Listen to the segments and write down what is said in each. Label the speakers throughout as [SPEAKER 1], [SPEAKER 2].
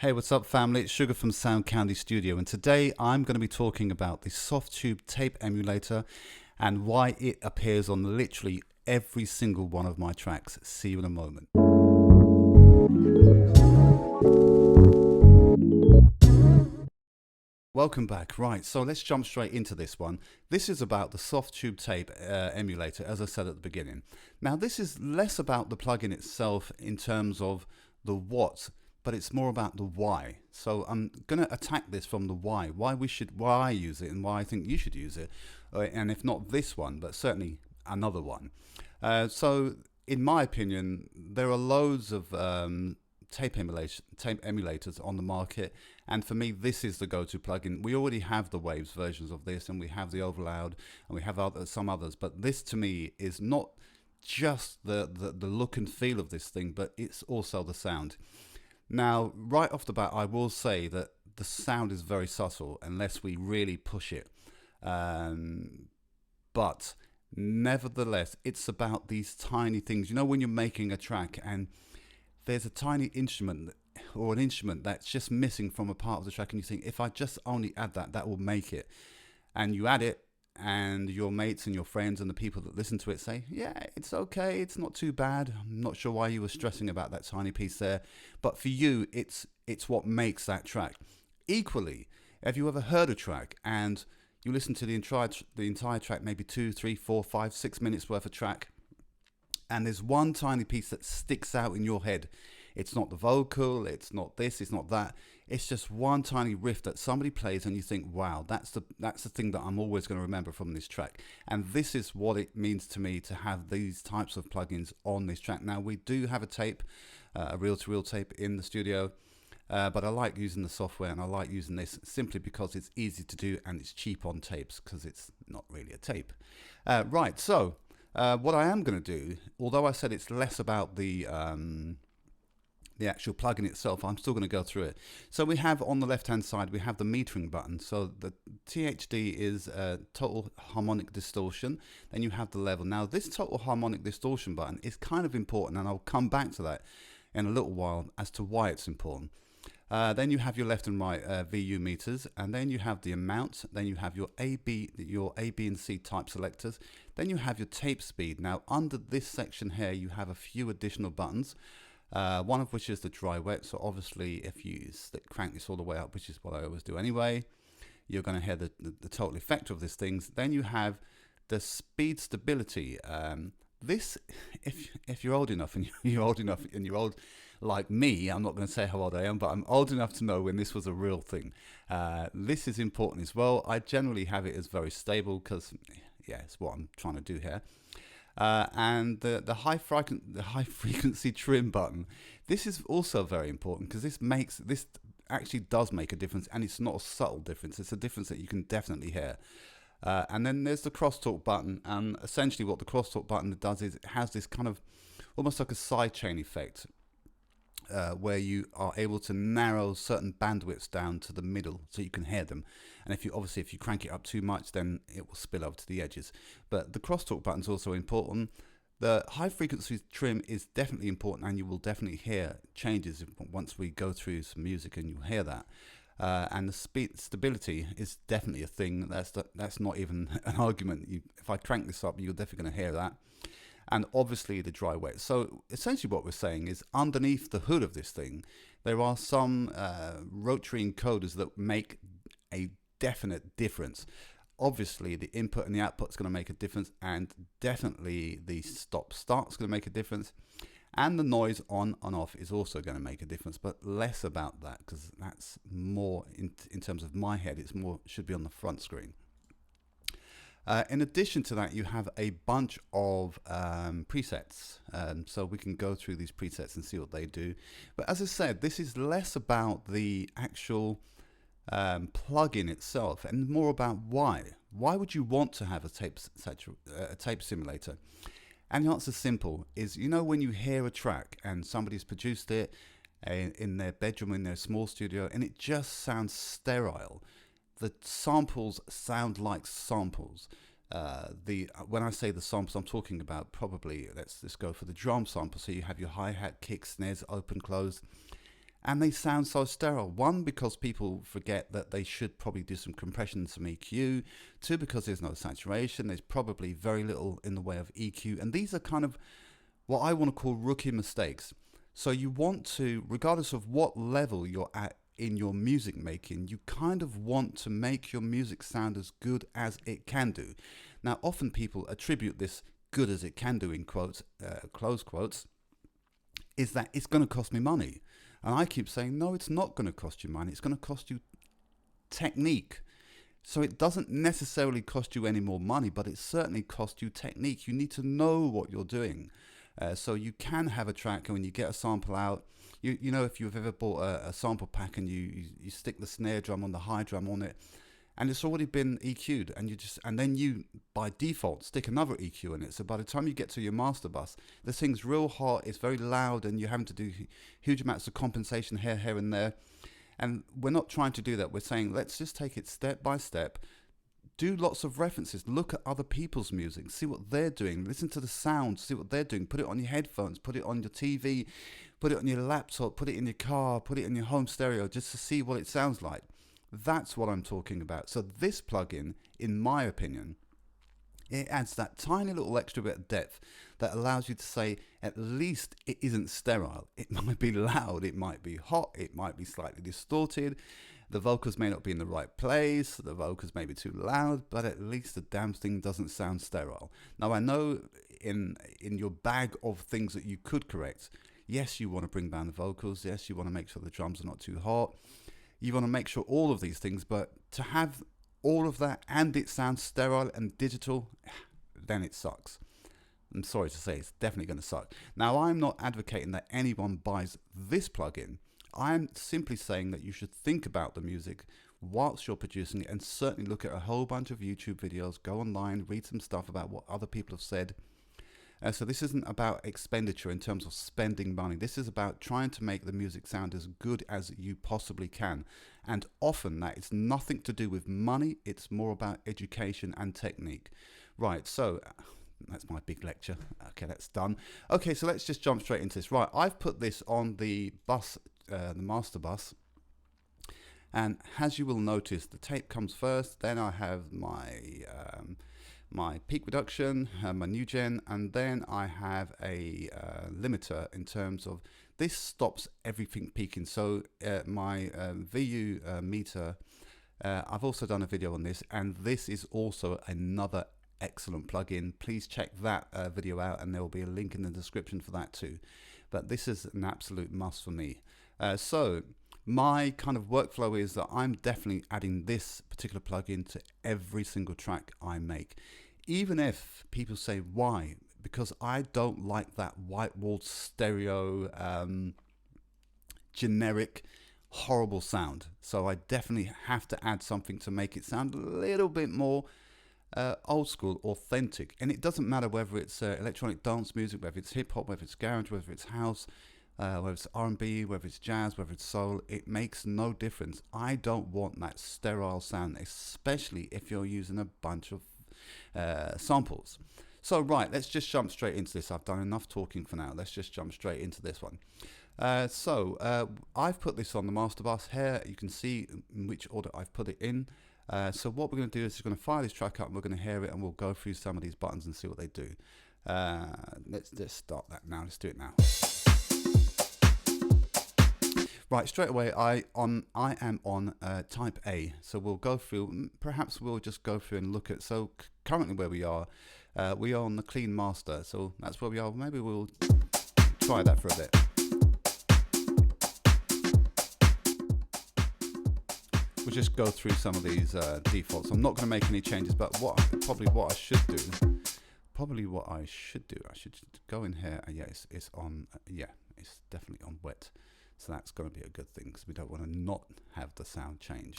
[SPEAKER 1] Hey, what's up, family? It's Sugar from Sound Candy Studio, and today I'm going to be talking about the Softube Tape emulator and why it appears on literally every single one of my tracks. See you in a moment. Welcome back. Right, so let's jump straight into this one. This is about the Softube Tape emulator, as I said at the beginning. Now, this is less about the plugin itself in terms of the what, but it's more about the why. So I'm going to attack this from the why I use it and why I think you should use it, and if not this one, but certainly another one. So in my opinion, there are loads of tape emulators on the market, and for me this is the go-to plugin. We already have the Waves versions of this, and we have the Overloud, and we have some others, but this to me is not just the look and feel of this thing, but it's also the sound. Now, right off the bat, I will say that the sound is very subtle unless we really push it. But nevertheless, it's about these tiny things. You know, when you're making a track and there's a tiny instrument or an instrument that's just missing from a part of the track, and you think, if I just only add that, that will make it. And you add it, and your mates and your friends and the people that listen to it say, yeah, it's okay, it's not too bad. I'm not sure why you were stressing about that tiny piece there, but for you it's what makes that track. Equally, have you ever heard a track and you listen to the entire track, maybe 2, 3, 4, 5, 6 minutes worth of track, and there's one tiny piece that sticks out in your head? It's not the vocal, it's not this, it's not that. It's just one tiny riff that somebody plays and you think, wow, that's the thing that I'm always going to remember from this track. And this is what it means to me to have these types of plugins on this track. Now, we do have a tape, a reel-to-reel tape in the studio, but I like using the software, and I like using this simply because it's easy to do and it's cheap on tapes because it's not really a tape. Right, so what I am going to do, although I said it's less about the actual plugin itself, I'm still going to go through it. So we have on the left hand side, we have the metering button. So the THD is total harmonic distortion. Then you have the level. Now this total harmonic distortion button is kind of important, and I'll come back to that in a little while as to why it's important. Then you have your left and right VU meters, and then you have the amount. Then you have your A, B and C type selectors. Then you have your tape speed. Now under this section here, you have a few additional buttons. One of which is the dry wet. So obviously if you crank this all the way up, which is what I always do anyway, you're going to hear the total effect of these things. Then you have the speed stability. This, if you're old enough and you're old like me, I'm not going to say how old I am, but I'm old enough to know when this was a real thing. This is important as well. I generally have it as very stable because, yeah, it's what I'm trying to do here. And the high frequency trim button, this is also very important because this actually does make a difference, and it's not a subtle difference. It's a difference that you can definitely hear. And then there's the crosstalk button, and essentially what the crosstalk button does is it has this kind of almost like a sidechain effect, where you are able to narrow certain bandwidths down to the middle so you can hear them. And if you crank it up too much, then it will spill over to the edges. But the crosstalk button is also important. The high frequency trim is definitely important, and you will definitely hear changes once we go through some music, and you'll hear that. And the speed stability is definitely a thing. That's not even an argument. If I crank this up, you're definitely going to hear that. And obviously the dry wet. So essentially what we're saying is, underneath the hood of this thing, there are some rotary encoders that make a definite difference. Obviously the input and the output is going to make a difference, and definitely the stop start is going to make a difference, and the noise on and off is also going to make a difference, but less about that because that's more in terms of my head, it's more should be on the front screen. In addition to that, you have a bunch of presets, so we can go through these presets and see what they do. But as I said, this is less about the actual plugin itself and more about why. Why would you want to have a tape simulator? And the answer's simple, is, you know, when you hear a track and somebody's produced it in their bedroom, in their small studio, and it just sounds sterile. The samples sound like samples. When I say the samples, I'm talking about probably, let's go for the drum sample. So you have your hi-hat, kick, snares, open, close, and they sound so sterile. One, because people forget that they should probably do some compression, some EQ. Two, because there's no saturation. There's probably very little in the way of EQ. And these are kind of what I want to call rookie mistakes. So you want to, regardless of what level you're at in your music making, you kind of want to make your music sound as good as it can do. Now, often people attribute this good as it can do in quotes, close quotes, is that it's going to cost me money. And I keep saying, no, it's not going to cost you money. It's going to cost you technique. So it doesn't necessarily cost you any more money, but it certainly costs you technique. You need to know what you're doing. So you can have a track, and when you get a sample out, you know, if you've ever bought a sample pack and you stick the snare drum on the high drum on it, and it's already been EQ'd, and then you by default stick another EQ in it. So by the time you get to your master bus, this thing's real hot, it's very loud, and you're having to do huge amounts of compensation here and there. And we're not trying to do that. We're saying, let's just take it step by step. Do lots of references. Look at other people's music. See what they're doing. Listen to the sound. See what they're doing. Put it on your headphones. Put it on your TV. Put it on your laptop. Put it in your car. Put it in your home stereo just to see what it sounds like. That's what I'm talking about. So this plugin, in my opinion, it adds that tiny little extra bit of depth that allows you to say, at least it isn't sterile. It might be loud. It might be hot. It might be slightly distorted. The vocals may not be in the right place, the vocals may be too loud, but at least the damn thing doesn't sound sterile. Now, I know in your bag of things that you could correct, yes, you want to bring down the vocals, yes, you want to make sure the drums are not too hot, you want to make sure all of these things, but to have all of that and it sounds sterile and digital, then it sucks. I'm sorry to say, it's definitely going to suck. Now, I'm not advocating that anyone buys this plugin. I'm simply saying that you should think about the music whilst you're producing it, and certainly look at a whole bunch of YouTube videos, go online, read some stuff about what other people have said. So this isn't about expenditure in terms of spending money. This is about trying to make the music sound as good as you possibly can. And often that it's nothing to do with money. It's more about education and technique. Right, so that's my big lecture. Okay, that's done. Okay, so let's just jump straight into this. Right, I've put this on the bus, the master bus, and as you will notice, the tape comes first, then I have my my peak reduction, my new gen, and then I have a limiter in terms of this stops everything peaking. So my VU meter, I've also done a video on this, and this is also another excellent plugin. Please check that video out, and there will be a link in the description for that too. But this is an absolute must for me. So my kind of workflow is that I'm definitely adding this particular plugin to every single track I make, even if people say why, because I don't like that white walled stereo generic horrible sound. So I definitely have to add something to make it sound a little bit more old school, authentic. And it doesn't matter whether it's electronic dance music, whether it's hip hop, whether it's garage, whether it's house, whether it's R&B, whether it's jazz, whether it's soul, it makes no difference. I don't want that sterile sound, especially if you're using a bunch of samples. So right, let's just jump straight into this. I've done enough talking for now. Let's just jump straight into this one. I've put this on the master bus here. You can see in which order I've put it in. So what we're going to do is we're going to fire this track up and we're going to hear it, and we'll go through some of these buttons and see what they do. Let's start that now. Let's do it now. Right, straight away I am on type A. So we'll go through, perhaps we'll just go through and look at, so currently where we are on the clean master. So that's where we are. Maybe we'll try that for a bit. We'll just go through some of these defaults. I'm not going to make any changes, but probably what I should do, I should go in here. Yeah, it's on. Yeah, it's definitely on wet. So that's going to be a good thing, because we don't want to not have the sound change.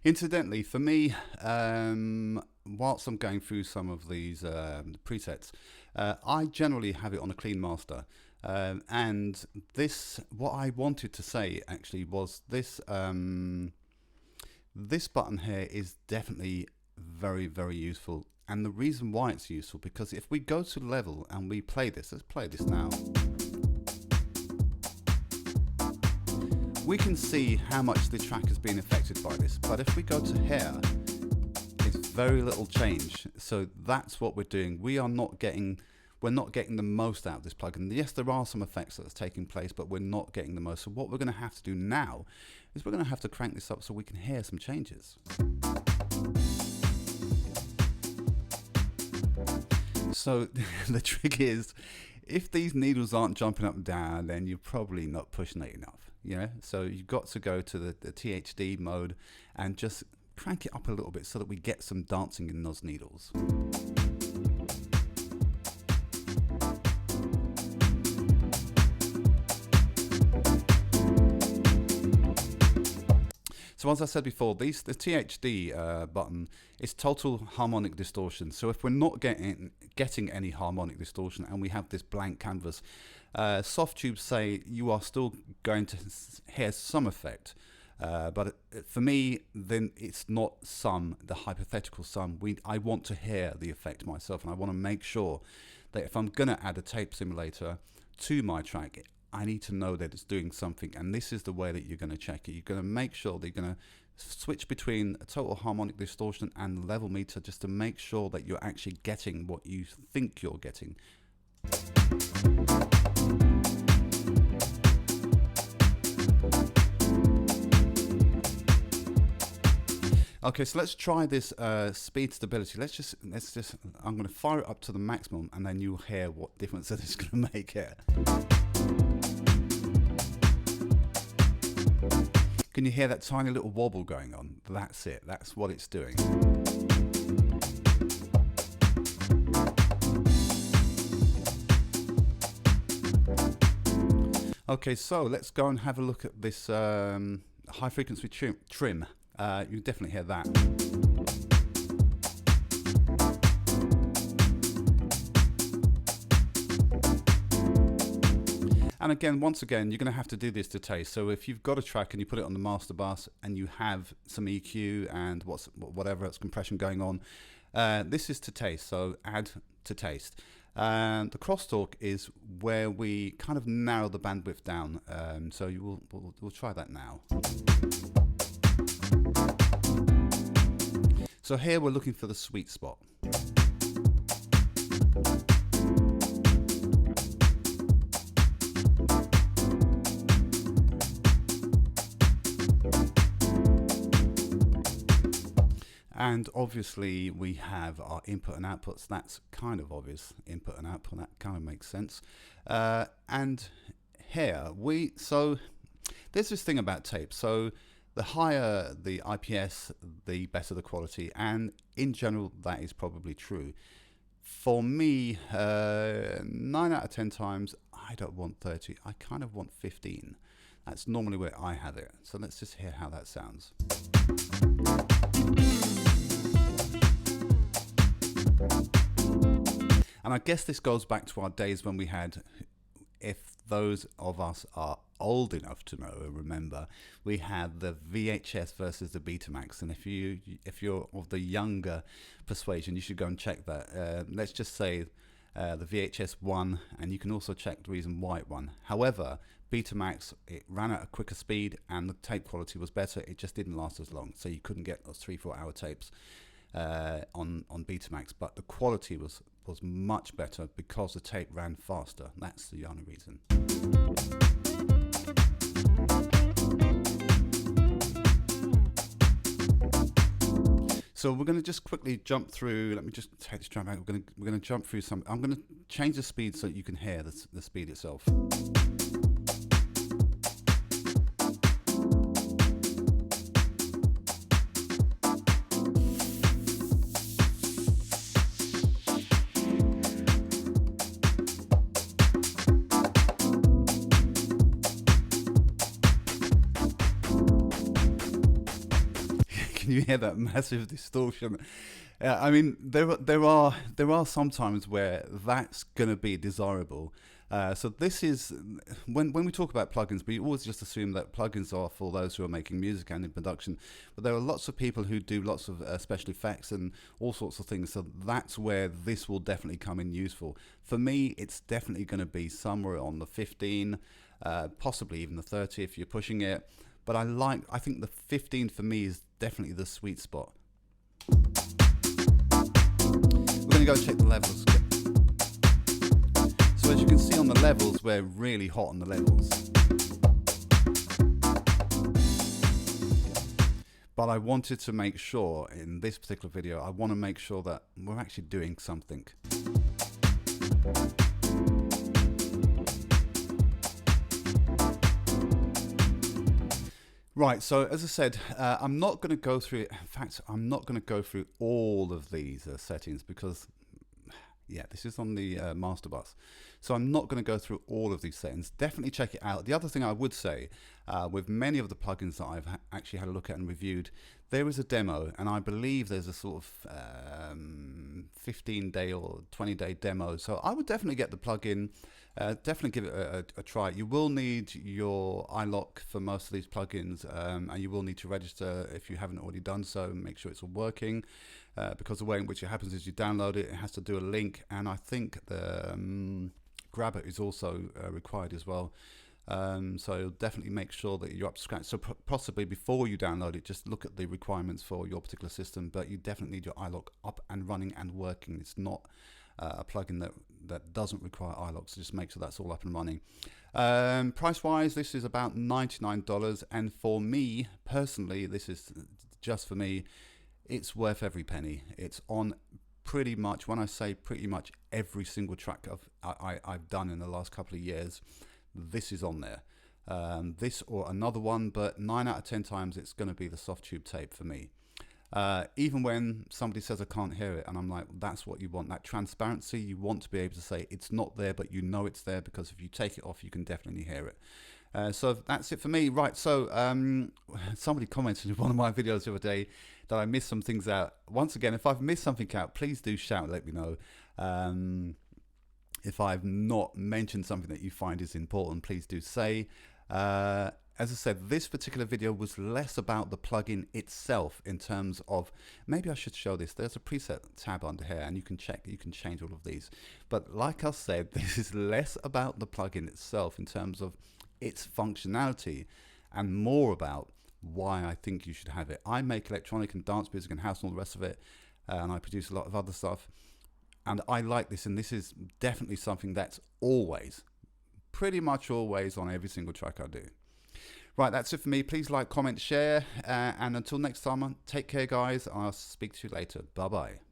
[SPEAKER 1] Incidentally, for me, whilst I'm going through some of these presets, I generally have it on a clean master. And this, what I wanted to say actually was this, this button here is definitely very, very useful. And the reason why it's useful, because if we go to level and we play this, let's play this now. We can see how much the track has been affected by this. But if we go to here, it's very little change. So that's what we're doing. We're not getting the most out of this plugin. Yes, there are some effects that's taking place, but we're not getting the most. So what we're going to have to do now is we're going to have to crank this up so we can hear some changes. So the trick is, if these needles aren't jumping up and down, then you're probably not pushing it enough. So you've got to go to the THD mode and just crank it up a little bit so that we get some dancing in those needles. So as I said before, the THD button is total harmonic distortion. So if we're not getting any harmonic distortion and we have this blank canvas, Softube say you are still going to hear some effect. But for me, then it's not the hypothetical sum. I want to hear the effect myself, and I want to make sure that if I'm going to add a tape simulator to my track, I need to know that it's doing something, and this is the way that you're going to check it. You're going to make sure that you're going to switch between a total harmonic distortion and level meter just to make sure that you're actually getting what you think you're getting. Okay, so let's try this speed stability. Let's just. I'm going to fire it up to the maximum, and then you'll hear what difference that it's going to make here. Can you hear that tiny little wobble going on? That's it. That's what it's doing. Okay, so let's go and have a look at this high frequency trim. You definitely hear that. And again, once again, you're going to have to do this to taste. So if you've got a track and you put it on the master bus and you have some EQ and whatever else compression going on, this is to taste. So add to taste. And the crosstalk is where we kind of narrow the bandwidth down. So we'll try that now. So here we're looking for the sweet spot. And obviously we have our input and outputs. That's kind of obvious, input and output, that kind of makes sense. And here so there's this thing about tape. So the higher the IPS, the better the quality, and in general that is probably true. For me, 9 out of 10 times, I don't want 30, I kind of want 15. That's normally where I have it. So let's just hear how that sounds. And I guess this goes back to our days when we had, if those of us are old enough to know and remember, we had the VHS versus the Betamax. And if you're of the younger persuasion, you should go and check that. Let's just say the VHS won, and you can also check the reason why it won. However, Betamax, it ran at a quicker speed and the tape quality was better. It just didn't last as long, so you couldn't get those 3-4 hour tapes on Betamax, but the quality was much better because the tape ran faster. That's the only reason. So we're going to just quickly jump through. Let me just take this drum out. We're going to jump through some. I'm going to change the speed so that you can hear the speed itself. Can you hear that massive distortion? Yeah, I mean, there are some times where that's going to be desirable. So this is when we talk about plugins, we always just assume that plugins are for those who are making music and in production. But there are lots of people who do lots of special effects and all sorts of things. So that's where this will definitely come in useful. For me, it's definitely going to be somewhere on the 15, possibly even the 30 if you're pushing it. But I think the 15 for me is definitely the sweet spot. We're going to go check the levels. So as you can see on the levels, we're really hot on the levels. But I wanted to make sure in this particular video, I want to make sure that we're actually doing something. Right, so as I said, I'm not going to go through it. In fact, I'm not going to go through all of these settings because, yeah, this is on the master bus. So I'm not going to go through all of these settings. Definitely check it out. The other thing I would say, with many of the plugins that I've actually had a look at and reviewed, there is a demo, and I believe there's a sort of 15-day or 20-day demo. So I would definitely get the plugin. Definitely give it a try. You will need your iLok for most of these plugins, and you will need to register if you haven't already done so. Make sure it's all working, because the way in which it happens is you download it, it has to do a link, and I think the grabber is also required as well. So definitely make sure that you're up to scratch. So possibly before you download it, just look at the requirements for your particular system, but you definitely need your iLok up and running and working. It's not a plugin that doesn't require iLok, so just make sure that's all up and running. Price wise, this is about $99, and for me personally, this is just for me, it's worth every penny. It's on pretty much, when I say pretty much every single track I've done in the last couple of years, this is on there. This or another one, but 9 out of 10 times it's going to be the Softube Tape for me. Even when somebody says I can't hear it, and I'm like, that's what you want, that transparency. You want to be able to say it's not there, but you know it's there, because if you take it off, you can definitely hear it. So that's it for me. Right, so somebody commented in one of my videos the other day that I missed some things out. Once again, if I've missed something out, please do shout and let me know. If I've not mentioned something that you find is important, please do say. As I said, this particular video was less about the plugin itself in terms of, maybe I should show this. There's a preset tab under here, and you can change all of these. But like I said, this is less about the plugin itself in terms of its functionality, and more about why I think you should have it. I make electronic and dance music and house and all the rest of it, and I produce a lot of other stuff. And I like this, and this is definitely something that's always, pretty much always on every single track I do. Right, that's it for me. Please like, comment, share, and until next time, take care, guys. I'll speak to you later. Bye-bye.